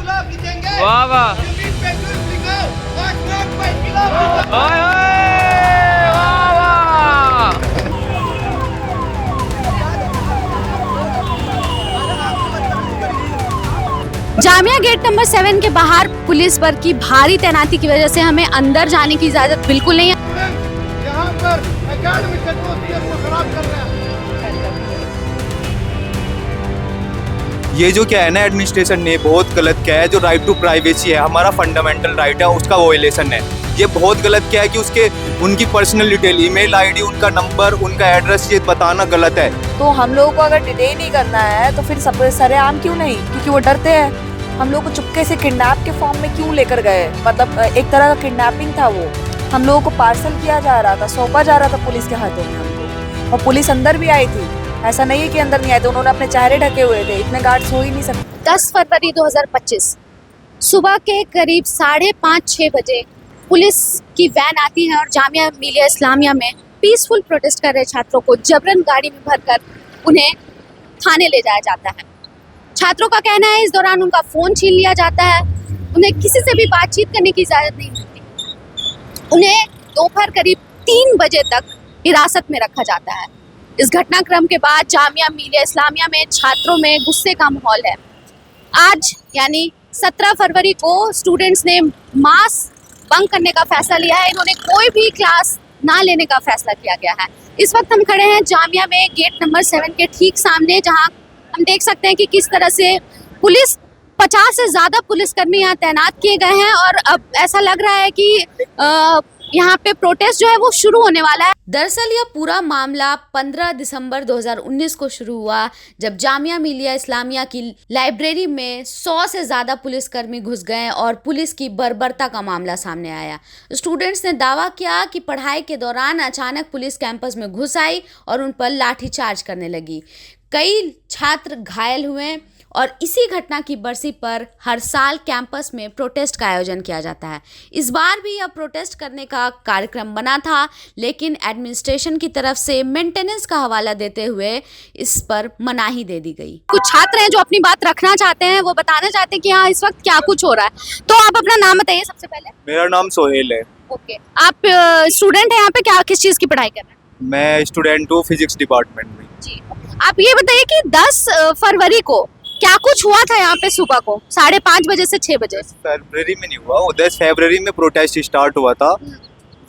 वाह वाह, ओए ओए, वाह वाह। जामिया गेट नंबर 7 के बाहर पुलिस बल की भारी तैनाती की वजह से हमें अंदर जाने की इजाजत बिल्कुल नहीं है। यहाँ पर एकेडमिक एटमॉस्फेयर को खराब कर रहे हैं। ये जो क्या है ना, एडमिनिस्ट्रेशन ने बहुत गलत किया है। जो राइट टू प्राइवेसी है, हमारा फंडामेंटल राइट है, उसका वोलेशन है। ये बहुत गलत किया है कि उनकी पर्सनल डिटेल, ईमेल आईडी, उनका नंबर, उनका एड्रेस ये बताना गलत है। तो हम लोगों को अगर डिटेन ही करना है तो फिर सब सरेआम क्यों नहीं? क्योंकि वो डरते हैं। हम लोग को चुपके से किडनैप के फॉर्म में क्यों लेकर गए? मतलब एक तरह का किडनैपिंग था वो। हम लोगों को पार्सल किया जा रहा था, सौंपा जा रहा था पुलिस के हाथों में हमको। और पुलिस अंदर भी आई थी, ऐसा नहीं है कि अंदर नहीं आए थे। उन्होंने अपने चेहरे ढके हुए थे, इतने गार्ड्स हो ही नहीं सकते। 10 फरवरी 2025 सुबह के करीब 5:30-6 बजे पुलिस की वैन आती है और जामिया मिलिया इस्लामिया में पीसफुल प्रोटेस्ट कर रहे छात्रों को जबरन गाड़ी में भरकर उन्हें थाने ले जाया जाता है। छात्रों का कहना है इस दौरान उनका फ़ोन छीन लिया जाता है, उन्हें किसी से भी बातचीत करने की इजाज़त नहीं मिलती। उन्हें दोपहर करीब 3 बजे तक हिरासत में रखा जाता है। इस घटनाक्रम के बाद जामिया मिलिया इस्लामिया में छात्रों में गुस्से का माहौल है। आज यानी 17 फरवरी को स्टूडेंट्स ने मास बंक करने का फैसला लिया है। इन्होंने कोई भी क्लास ना लेने का फैसला किया गया है। इस वक्त हम खड़े हैं जामिया में गेट नंबर 7 के ठीक सामने, जहां हम देख सकते हैं कि किस तरह से पुलिस 50 से ज़्यादा पुलिसकर्मी यहाँ तैनात किए गए हैं और अब ऐसा लग रहा है कि यहाँ पे प्रोटेस्ट जो है वो शुरू होने वाला है। दरअसल यह पूरा मामला 15 दिसंबर 2019 को शुरू हुआ, जब जामिया मिलिया इस्लामिया की लाइब्रेरी में 100 से ज़्यादा पुलिसकर्मी घुस गए और पुलिस की बर्बरता का मामला सामने आया। स्टूडेंट्स ने दावा किया कि पढ़ाई के दौरान अचानक पुलिस कैंपस में घुस आई और उन पर लाठीचार्ज करने लगी। कई छात्र घायल हुए और इसी घटना की बरसी पर हर साल कैंपस में प्रोटेस्ट का आयोजन किया जाता है। इस बार भी यह प्रोटेस्ट करने का कार्यक्रम बना था, लेकिन एडमिनिस्ट्रेशन की तरफ से मेंटेनेंस का हवाला देते हुए इस पर मनाही दे दी गई। कुछ छात्र हैं जो अपनी बात रखना चाहते हैं, वो बताना चाहते हैं कि हाँ इस वक्त क्या कुछ हो रहा है। तो आप अपना नाम बताइए सबसे पहले। मेरा नाम सोहेल है। ओके, आप स्टूडेंट हैं यहाँ पे, क्या किस चीज़ की पढ़ाई कर रहे हैं? मैं स्टूडेंट हूँ फिजिक्स डिपार्टमेंट में। जी, आप ये बताइए कि 10 फरवरी को क्या कुछ हुआ था यहाँ पे सुबह को 5:30 बजे से 6 बजे? 10 फरवरी में नहीं हुआ, वो 10 फरवरी में प्रोटेस्ट स्टार्ट हुआ था।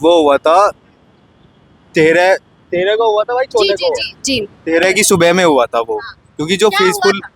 वो हुआ था 13 को हुआ था भाई, 14 को। जी 13 की सुबह में हुआ था वो। क्योंकि जो क्या हुआ था?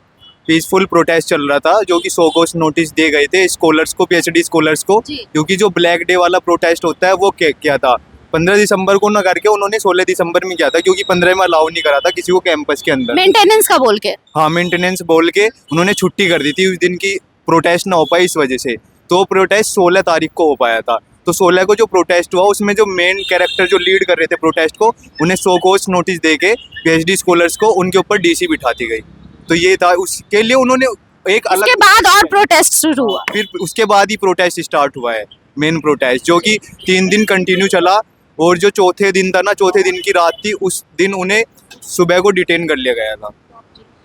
पीसफुल प्रोटेस्ट चल रहा था, जो कि 100 को नोटिस दिए गए थे स्कॉलर्स को, पीएचडी स्कॉलर्स को। क्योंकि जो ब्लैक डे वाला प्रोटेस्ट होता है वो क्या था 15 दिसंबर को ना करके उन्होंने 16 दिसंबर में किया था, क्योंकि 15 में अलाउ नहीं करा था किसी को कैंपस के अंदर। मेंटेनेंस का बोल के। हाँ, मेंटेनेंस बोल के उन्होंने छुट्टी कर दी थी उस दिन की, प्रोटेस्ट ना हो पाई इस वजह से। तो प्रोटेस्ट 16 तारीख को हो पाया था। तो 16 को जो प्रोटेस्ट हुआ उसमें जो मेन कैरेक्टर जो लीड कर रहे थे प्रोटेस्ट को, उन्हें 100 को नोटिस दे के पीएचडी स्कॉलर्स को उनके ऊपर डीसी बिठा दी गई। तो ये था, उसके लिए उन्होंने एक अलग। उसके बाद और प्रोटेस्ट शुरू हुआ, फिर उसके बाद ही प्रोटेस्ट स्टार्ट हुआ है, मेन प्रोटेस्ट, जो कि 3 दिन कंटिन्यू चला। और जो चौथे दिन था ना, चौथे दिन की रात थी, उस दिन उन्हें सुबह को डिटेन कर लिया गया था।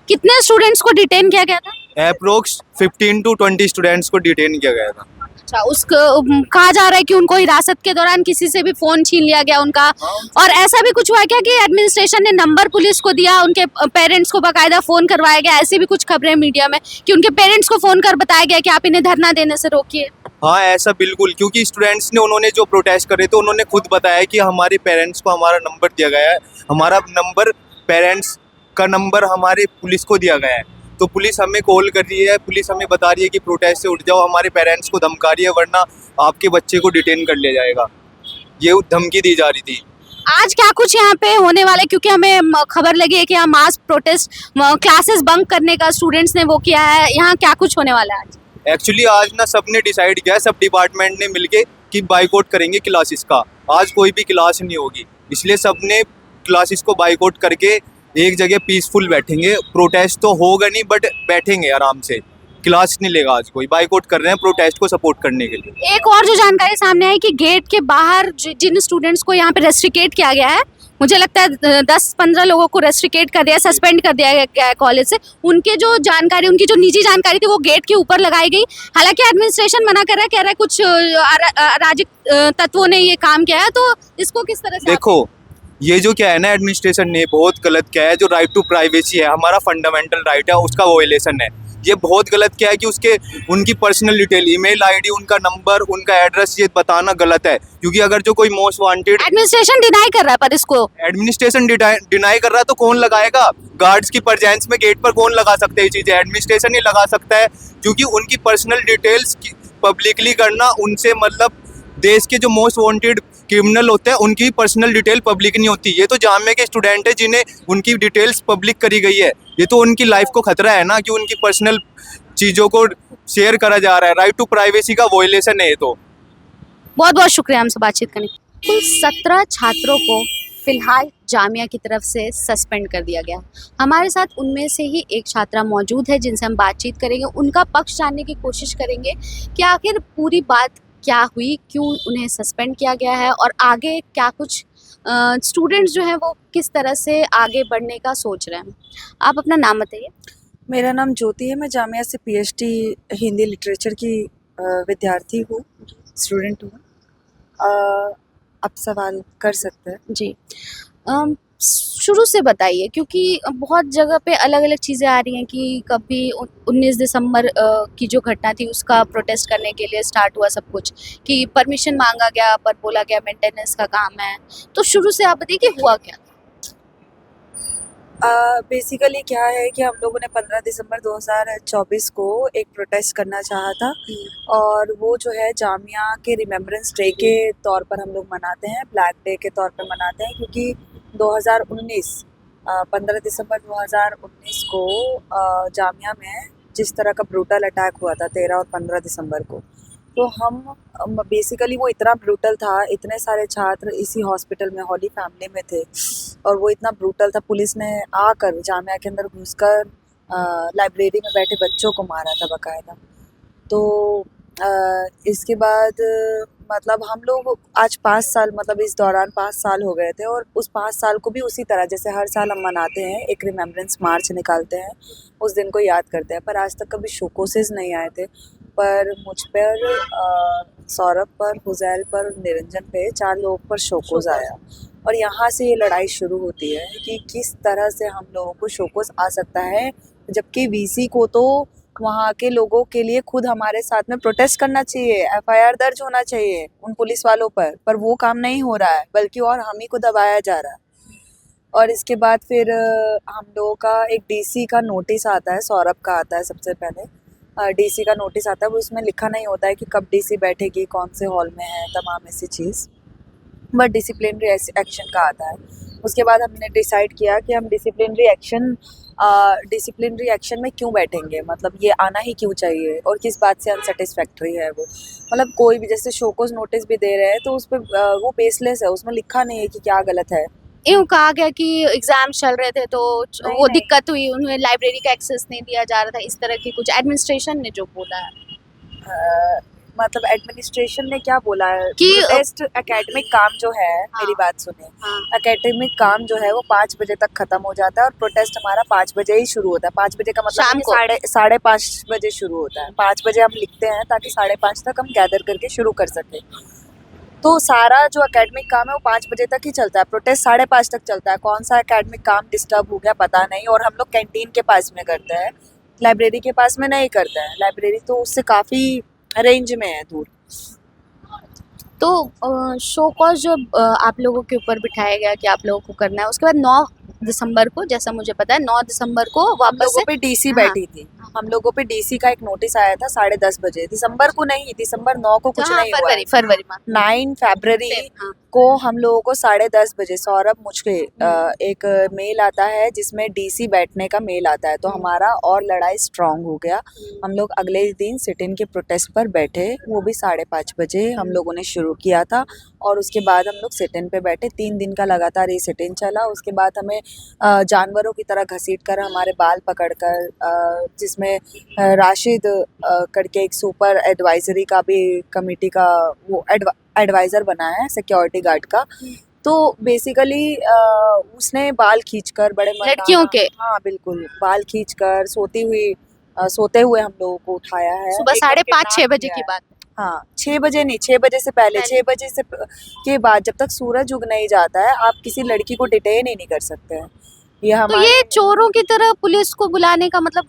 कितने स्टूडेंट्स को डिटेन किया गया था? अप्रोक्स 15 to 20 स्टूडेंट्स को डिटेन किया गया था। अच्छा, उसको कहा जा रहा है कि उनको हिरासत के दौरान किसी से भी फोन छीन लिया गया उनका। और ऐसा भी कुछ हुआ क्या कि एडमिनिस्ट्रेशन ने नंबर पुलिस को दिया, उनके पेरेंट्स को बाकायदा फोन करवाया गया? ऐसी भी कुछ खबरें मीडिया में कि उनके पेरेंट्स को फोन कर बताया गया कि आप इन्हें धरना देने से रोकिए। हाँ, ऐसा बिल्कुल, क्योंकि स्टूडेंट्स ने, उन्होंने जो प्रोटेस्ट करे थे उन्होंने खुद बताया कि हमारे पेरेंट्स को हमारा नंबर दिया गया है, हमारा नंबर, पेरेंट्स का नंबर हमारे पुलिस को दिया गया है। तो पुलिस हमें कॉल कर रही है, पुलिस हमें बता रही है कि प्रोटेस्ट से उठ जाओ, हमारे पेरेंट्स को धमका रही है, वरना आपके बच्चे को डिटेन कर लिया जाएगा। ये धमकी दी जा रही थी। आज क्या कुछ यहाँ पे होने वाला है? क्योंकि हमें खबर लगी है कि यहाँ मास प्रोटेस्ट, क्लासेस बंक करने का स्टूडेंट्स ने वो किया है। यहाँ क्या कुछ होने वाला है आज? एक्चुअली आज ना सबने डिसाइड किया है, सब डिपार्टमेंट ने मिलके कि बाइकआउट करेंगे क्लासेस का। आज कोई भी क्लास नहीं होगी, इसलिए सबने क्लासेस को बाइकआउट करके एक जगह पीसफुल बैठेंगे। प्रोटेस्ट तो होगा नहीं, बट बैठेंगे आराम से क्लास नहीं लेगा आज कोई, बाइकआउट कर रहे हैं प्रोटेस्ट को सपोर्ट करने के लिए। एक और जो जानकारी सामने आई कि गेट के बाहर जिन स्टूडेंट्स को यहाँ पे रेस्ट्रिकेट किया गया है, मुझे लगता है 10-15 लोगों को रेस्ट्रिकेट कर दिया, सस्पेंड कर दिया गया है कॉलेज से। उनके जो जानकारी, उनकी जो निजी जानकारी थी वो गेट के ऊपर लगाई गई। हालांकि एडमिनिस्ट्रेशन मना कर रहा है, कह रहा है कुछ अराजक तत्वों ने ये काम किया है। तो इसको किस तरह से देखो, ये जो क्या है ना, एडमिनिस्ट्रेशन ने बहुत गलत किया है। जो राइट टू प्राइवेसी है, हमारा फंडामेंटल राइट है, उसका वोलेशन है। ये बहुत गलत किया है कि उनकी पर्सनल डिटेल, ईमेल आईडी, उनका नंबर, उनका एड्रेस ये बताना गलत है। क्योंकि अगर जो कोई मोस्ट वांटेड, एडमिनिस्ट्रेशन डिनाई कर रहा है, पर इसको एडमिनिस्ट्रेशन डिनाई कर रहा है तो कौन लगाएगा? गार्ड्स की प्रेजेंस में गेट पर कौन लगा सकता है ये चीज़ें? एडमिनिस्ट्रेशन ही लगा सकता है। क्योंकि उनकी पर्सनल डिटेल्स पब्लिकली करना, उनसे मतलब देश के जो मोस्ट वांटेड क्रिमिनल होते हैं उनकी पर्सनल डिटेल पब्लिक नहीं होती। ये तो जामिया के स्टूडेंट है जिन्हें उनकी डिटेल्स पब्लिक करी गई है। ये तो उनकी लाइफ को खतरा है ना कि उनकी पर्सनल चीज़ों को शेयर करा जा रहा है। राइट टू प्राइवेसी का वोलेशन है ये तो। बहुत बहुत शुक्रिया हमसे बातचीत करने के लिए। कुल 17 छात्रों को फिलहाल जामिया की तरफ से सस्पेंड कर दिया गया। हमारे साथ उनमें से ही एक छात्रा मौजूद है जिनसे हम बातचीत करेंगे, उनका पक्ष जानने की कोशिश करेंगे कि आखिर पूरी बात क्या हुई, क्यों उन्हें सस्पेंड किया गया है और आगे क्या कुछ स्टूडेंट्स जो हैं वो किस तरह से आगे बढ़ने का सोच रहे हैं। आप अपना नाम बताइए। मेरा नाम ज्योति है, मैं जामिया से पीएचडी हिंदी लिटरेचर की विद्यार्थी हूँ, स्टूडेंट हूँ। आप सवाल कर सकते हैं। जी, शुरू से बताइए, क्योंकि बहुत जगह पे अलग अलग चीज़ें आ रही हैं कि कभी 19 दिसंबर की जो घटना थी उसका प्रोटेस्ट करने के लिए स्टार्ट हुआ सब कुछ, कि परमिशन मांगा गया पर बोला गया मेंटेनेंस का काम है। तो शुरू से आप बताइए कि हुआ क्या? बेसिकली क्या है कि हम लोगों ने 15 दिसंबर 2024 को एक प्रोटेस्ट करना चाहा था, और वो जो है जामिया के रिमेम्बरेंस डे के तौर पर हम लोग मनाते हैं, ब्लैक डे के तौर पर मनाते हैं। क्योंकि 15 दिसंबर 2019 को जामिया में जिस तरह का ब्रूटल अटैक हुआ था 13 और 15 दिसंबर को, तो हम बेसिकली वो इतना ब्रूटल था, इतने सारे छात्र इसी हॉस्पिटल में हॉली फैमिली में थे और वो इतना ब्रूटल था। पुलिस ने आकर जामिया के अंदर घुसकर लाइब्रेरी में बैठे बच्चों को मारा था बाकायदा। तो इसके बाद मतलब हम लोग आज 5 साल, मतलब इस दौरान 5 साल हो गए थे, और उस 5 साल को भी उसी तरह जैसे हर साल हम मनाते हैं, एक रिमेम्बरेंस मार्च निकालते हैं, उस दिन को याद करते हैं। पर आज तक कभी शोकोसेस नहीं आए थे। पर मुझ पर, सौरभ पर, हुजैल पर, निरंजन पे 4 लोगों पर शोकोस आया। और यहाँ से ये लड़ाई शुरू होती है कि किस तरह से हम लोगों को शोकोस आ सकता है, जबकि वीसी को तो वहाँ के लोगों के लिए खुद हमारे साथ में प्रोटेस्ट करना चाहिए, एफआईआर दर्ज होना चाहिए उन पुलिस वालों पर वो काम नहीं हो रहा है, बल्कि और हम ही को दबाया जा रहा है। और इसके बाद फिर हम लोगों का एक डीसी का नोटिस आता है, सौरभ का आता है सबसे पहले। डीसी का नोटिस आता है, वो इसमें लिखा नहीं होता है कि कब डीसी बैठेगी, कौन से हॉल में है, तमाम ऐसी चीज़, बट डिसिप्लिनरी एक्शन का आता है। उसके बाद हमने डिसाइड किया कि हम डिसिप्लिनरी एक्शन में क्यों बैठेंगे, मतलब ये आना ही क्यों चाहिए और किस बात से अनसेटिस्फैक्ट्री है वो। मतलब कोई भी जैसे शोकोस नोटिस भी दे रहे हैं तो उस पर वो बेसलेस है, उसमें लिखा नहीं है कि क्या गलत है। यूँ कहा गया कि एग्जाम चल रहे थे तो वो नहीं। दिक्कत हुई, उन्हें लाइब्रेरी का एक्सेस नहीं दिया जा रहा था, इस तरह की कुछ एडमिनिस्ट्रेशन ने जो बोला है। मतलब एडमिनिस्ट्रेशन ने क्या बोला है कि प्रोटेस्ट एकेडमिक काम जो है, मेरी बात सुने, एकेडमिक काम जो है वो 5 बजे तक खत्म हो जाता है और प्रोटेस्ट हमारा 5 बजे ही शुरू होता है। 5 बजे का मतलब शाम को 5:30 बजे शुरू होता है। 5 बजे हम लिखते हैं ताकि 5:30 तक हम गैदर करके शुरू कर सकें। तो सारा जो एकेडमिक काम है वो 5 बजे तक ही चलता है, प्रोटेस्ट 5:30 तक चलता है। कौन सा एकेडमिक काम डिस्टर्ब हो गया पता नहीं। और हम लोग कैंटीन के पास में करते हैं, लाइब्रेरी के पास में नहीं करते हैं। लाइब्रेरी तो उससे काफ़ी रेंज में है, दूर। तो शो कॉज जो आप लोगों के ऊपर बिठाया गया कि आप लोगों को करना है, उसके बाद 9 दिसंबर को, जैसा मुझे पता है 9 दिसंबर को हम वापस लोगों से पे डीसी हाँ। बैठी थी, हम लोगों पे डीसी का एक नोटिस आया था 10:30 बजे, दिसंबर को नहीं, दिसंबर 9 को कुछ हाँ, नहीं हुआ। फरवरी में 9 फरवरी हाँ। को हम लोगों को 10:30 बजे सौरभ मुझे एक मेल आता है जिसमें डीसी बैठने का मेल आता है। तो हमारा और लड़ाई स्ट्रांग हो गया। हम लोग अगले दिन सिट इन के प्रोटेस्ट पर बैठे, वो भी 5:30 बजे हम लोगों ने शुरू किया था। और उसके बाद हम लोग सिट इन पे बैठे, 3 दिन का लगातार ये सिट इन चला। उसके बाद हमें जानवरों की तरह घसीटकर हमारे बाल पकड़कर, जिसमें राशिद करके एक सुपर एडवाइजरी का भी कमेटी का वो एडवाइज़र बना है सिक्योरिटी गार्ड का। तो बेसिकली उसने बाल खींचकर बड़े लड़कियों के? हाँ बिल्कुल, बाल खींचकर सोते हुए हम लोगों को उठाया है। सुबह एकदम 5:30-6 बजे किडनैप की किया है। बात। हाँ 6 बजे नहीं, 6 बजे से पहले, 6 बजे से के बाद जब तक सूरज उग नहीं जाता है आप किसी लड़की को डिटेन ही नहीं कर सकते हैं। ये तो हमारे ये चोरों की तरह पुलिस को बुलाने का मतलब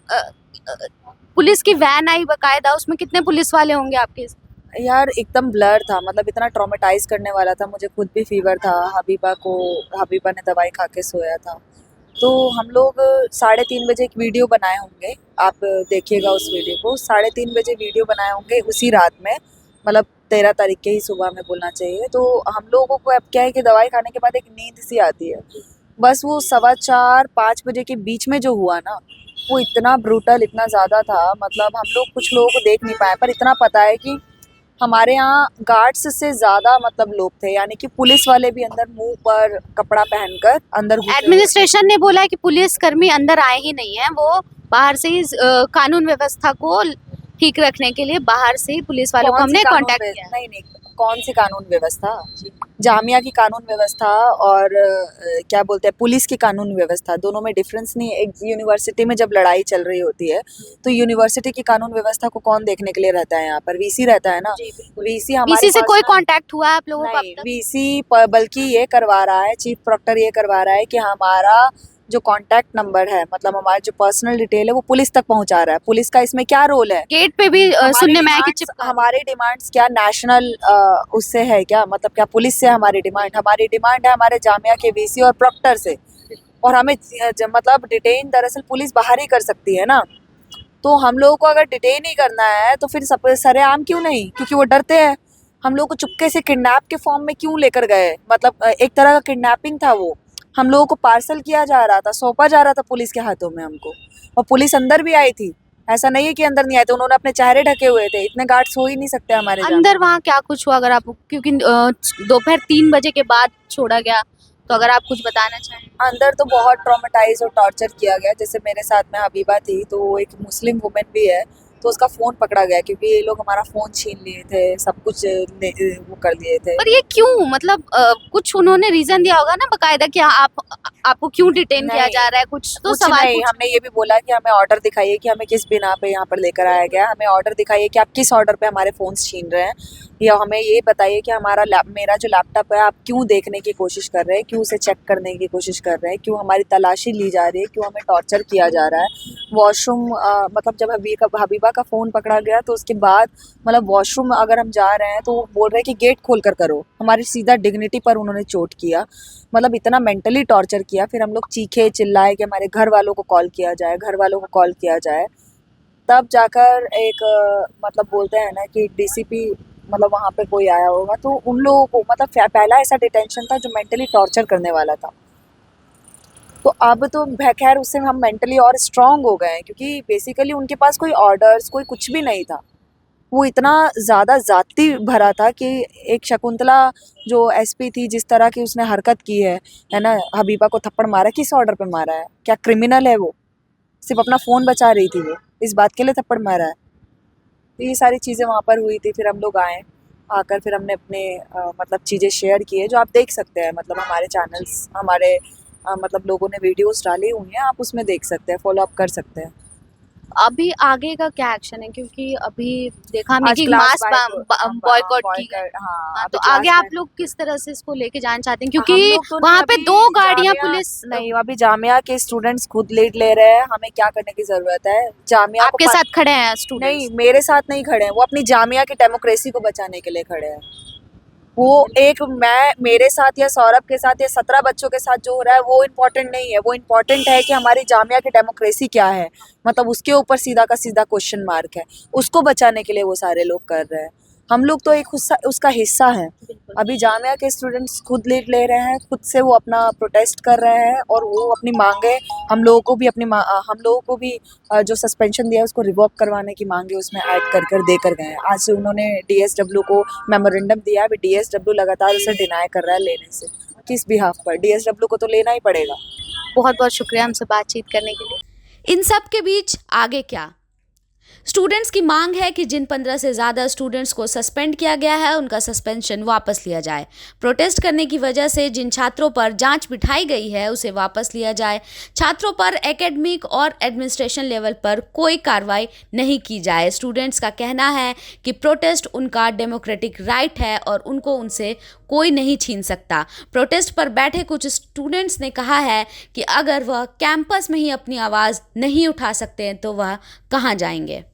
पुलिस की वैन आई बकायदा, उसमें कितने पुलिस वाले होंगे आपके? यार एकदम ब्लर था, मतलब इतना ट्रॉमेटाइज करने वाला था। मुझे खुद भी फीवर था, हबीबा ने दवाई खा के सोया था। तो हम लोग 3:30 बजे एक वीडियो बनाए होंगे, आप देखिएगा उस वीडियो को। 3:30 बजे वीडियो बनाए होंगे उसी रात में, मतलब 13 तारीख के ही सुबह में बोलना चाहिए। तो हम लोगों को अब क्या है कि दवाई खाने के बाद एक नींद सी आती है, बस वो 4:15-5 बजे के बीच में जो हुआ ना, वो इतना ब्रूटल, इतना ज़्यादा था। मतलब हम लोग कुछ लोगों को देख नहीं पाए, पर इतना पता है कि हमारे यहाँ गार्ड्स से ज़्यादा मतलब लोग थे, यानी कि पुलिस वाले भी अंदर मुंह पर कपड़ा पहनकर अंदर घुसे हुए थे। एडमिनिस्ट्रेशन ने बोला है कि पुलिस कर्मी अंदर आए ही नहीं है, वो बाहर से ही कानून व्यवस्था को ठीक रखने के लिए बाहर से ही पुलिस वालों को कौन सी हमने कानून कांटेक्ट व्यव- किया है। नहीं, कौन सी कानून व्यवस्था? जामिया की कानून व्यवस्था और क्या बोलते हैं पुलिस की कानून व्यवस्था, दोनों में डिफरेंस नहीं है। एक यूनिवर्सिटी में जब लड़ाई चल रही होती है तो यूनिवर्सिटी की कानून व्यवस्था को कौन देखने के लिए रहता है? यहाँ पर वीसी रहता है ना। वीसी हमारे बीसी से पास कोई ना- कांटेक्ट हुआ है आप लोगों को अब नहीं, तक? वीसी बल्कि ये करवा रहा है, चीफ प्रॉक्टर ये करवा रहा है कि हमारा जो कॉन्टैक्ट नंबर है, मतलब हमारी जो पर्सनल डिटेल है, वो पुलिस तक पहुंचा रहा है। पुलिस का इसमें क्या रोल है? गेट पे भी सुनने में आया कि चिपका। हमारी डिमांड्स क्या नेशनल उससे है क्या, मतलब क्या पुलिस से हमारी डिमांड है हमारे जामिया के वीसी और प्रॉक्टर से। और हमें मतलब डिटेन दरअसल पुलिस बाहर ही कर सकती है ना। तो हम लोगों को अगर डिटेन ही करना है तो फिर सरेआम क्यों नहीं? क्योंकि वो डरते हैं। हम लोग को चुपके से किडनैप के फॉर्म में क्यों लेकर गए? मतलब एक तरह का किडनैपिंग था वो। हम लोगों को पार्सल किया जा रहा था, सौंपा जा रहा था पुलिस के हाथों में हमको। और पुलिस अंदर भी आई थी, ऐसा नहीं है कि अंदर नहीं आए थे। उन्होंने अपने चेहरे ढके हुए थे, इतने गार्ड्स हो ही नहीं सकते हमारे अंदर वहाँ क्या कुछ हुआ अगर आप, क्योंकि दोपहर 3 बजे के बाद छोड़ा गया, तो अगर आप कुछ बताना चाहें। अंदर तो बहुत ट्रॉमेटाइज और टॉर्चर किया गया। जैसे मेरे साथ में हबीबा थी, तो वो एक मुस्लिम वुमेन भी है, तो उसका फ़ोन पकड़ा गया क्योंकि ये लोग हमारा फ़ोन छीन लिए थे, सब कुछ वो कर लिए थे। पर ये क्यों, मतलब कुछ उन्होंने रीजन दिया होगा ना बकायदा कि आपको क्यों डिटेन किया नहीं, जा रहा है, कुछ तो कुछ सवाल नहीं, हमने ये भी बोला कि हमें ऑर्डर दिखाइए कि हमें किस बिना पे यहाँ पर लेकर आया गया है। हमें ऑर्डर दिखाइए कि आप किस ऑर्डर पे हमारे फ़ोन्स छीन रहे हैं, या हमें ये बताइए कि मेरा जो लैपटॉप है आप क्यों देखने की कोशिश कर रहे हैं, क्यों उसे चेक करने की कोशिश कर रहे हैं, क्यों हमारी तलाशी ली जा रही है, क्यों हमें टॉर्चर किया जा रहा है। वॉशरूम मतलब जब हबीबा का फ़ोन पकड़ा गया तो उसके बाद मतलब वॉशरूम अगर हम जा रहे हैं तो वो बोल रहे हैं कि गेट खोल कर करो। हमारी सीधा डिग्निटी पर उन्होंने चोट किया, मतलब इतना मेंटली टॉर्चर किया। फिर हम लोग चीखे चिल्लाए कि हमारे घर वालों को कॉल किया जाए, तब जाकर एक मतलब बोलते हैं ना कि डीसीपी मतलब वहाँ पे कोई आया होगा, तो उन लोगों को मतलब पहला ऐसा डिटेंशन था जो मेंटली टॉर्चर करने वाला था। तो अब तो खैर उससे हम मेंटली और स्ट्रांग हो गए हैं, क्योंकि बेसिकली उनके पास कोई ऑर्डर्स कोई कुछ भी नहीं था। वो इतना ज़्यादा ज़ाती भरा था कि एक शकुंतला जो एसपी थी, जिस तरह की उसने हरकत की है ना, हबीबा को थप्पड़ मारा, किस ऑर्डर पे मारा है? क्या क्रिमिनल है वो? सिर्फ अपना फ़ोन बचा रही थी वो, इस बात के लिए थप्पड़ मारा है? तो ये सारी चीज़ें वहाँ पर हुई थी। फिर हम लोग आकर फिर हमने अपने मतलब चीज़ें शेयर की है, जो आप देख सकते हैं। मतलब हमारे चैनल्स, हमारे मतलब लोगों ने वीडियोस डाली हुई हैं, आप उसमें देख सकते हैं, फॉलो अप कर सकते हैं। अभी आगे का क्या एक्शन है, क्योंकि अभी देखा हमने आज कि क्लास मास बॉयकॉट की गई। हाँ, तो अभी आगे क्लास आप लोग किस तरह से इसको लेके जाना चाहते हैं, हम क्योंकि लोग तो नहीं, वहाँ पे अभी 2 गाड़ियाँ जामिया पुलिस नहीं, अभी जामिया के स्टूडेंट्स खुद लीड ले रहे हैं। हमें क्या करने की ज़रूरत है? जामिया को आपके साथ खड़े हैं स्टूडेंट्स? नहीं, मेरे साथ नहीं खड़े हैं, वो अपनी जामिया की डेमोक्रेसी को बचाने के लिए खड़े हैं। वो एक मेरे साथ या सौरभ के साथ या 17 बच्चों के साथ जो हो रहा है वो इम्पोर्टेंट नहीं है। वो इम्पोर्टेंट है कि हमारी जामिया की डेमोक्रेसी क्या है, मतलब उसके ऊपर सीधा का सीधा क्वेश्चन मार्क है। उसको बचाने के लिए वो सारे लोग कर रहे हैं। हम लोग तो एक उसका हिस्सा हैं। अभी जामिया के स्टूडेंट्स खुद लीड ले रहे हैं, खुद से वो अपना प्रोटेस्ट कर रहे हैं, और वो अपनी मांगे हम लोगों को भी जो सस्पेंशन दिया है उसको रिवोक करवाने की मांगे उसमें ऐड कर देकर गए हैं। आज से उन्होंने डीएसडब्ल्यू को मेमोरेंडम दिया है, डीएसडब्ल्यू लगातार उसे डिनाई कर रहा है लेने से। किस बिहाफ पर? डीएसडब्ल्यू को तो लेना ही पड़ेगा। बहुत बहुत शुक्रिया हमसे बातचीत करने के लिए। इन सब के बीच आगे क्या? स्टूडेंट्स की मांग है कि जिन 15 से ज़्यादा स्टूडेंट्स को सस्पेंड किया गया है उनका सस्पेंशन वापस लिया जाए। प्रोटेस्ट करने की वजह से जिन छात्रों पर जांच बिठाई गई है उसे वापस लिया जाए। छात्रों पर एकेडमिक और एडमिनिस्ट्रेशन लेवल पर कोई कार्रवाई नहीं की जाए। स्टूडेंट्स का कहना है कि प्रोटेस्ट उनका डेमोक्रेटिक राइट है और उनको उनसे कोई नहीं छीन सकता। प्रोटेस्ट पर बैठे कुछ स्टूडेंट्स ने कहा है कि अगर वह कैंपस में ही अपनी आवाज़ नहीं उठा सकते तो वह कहाँ जाएंगे।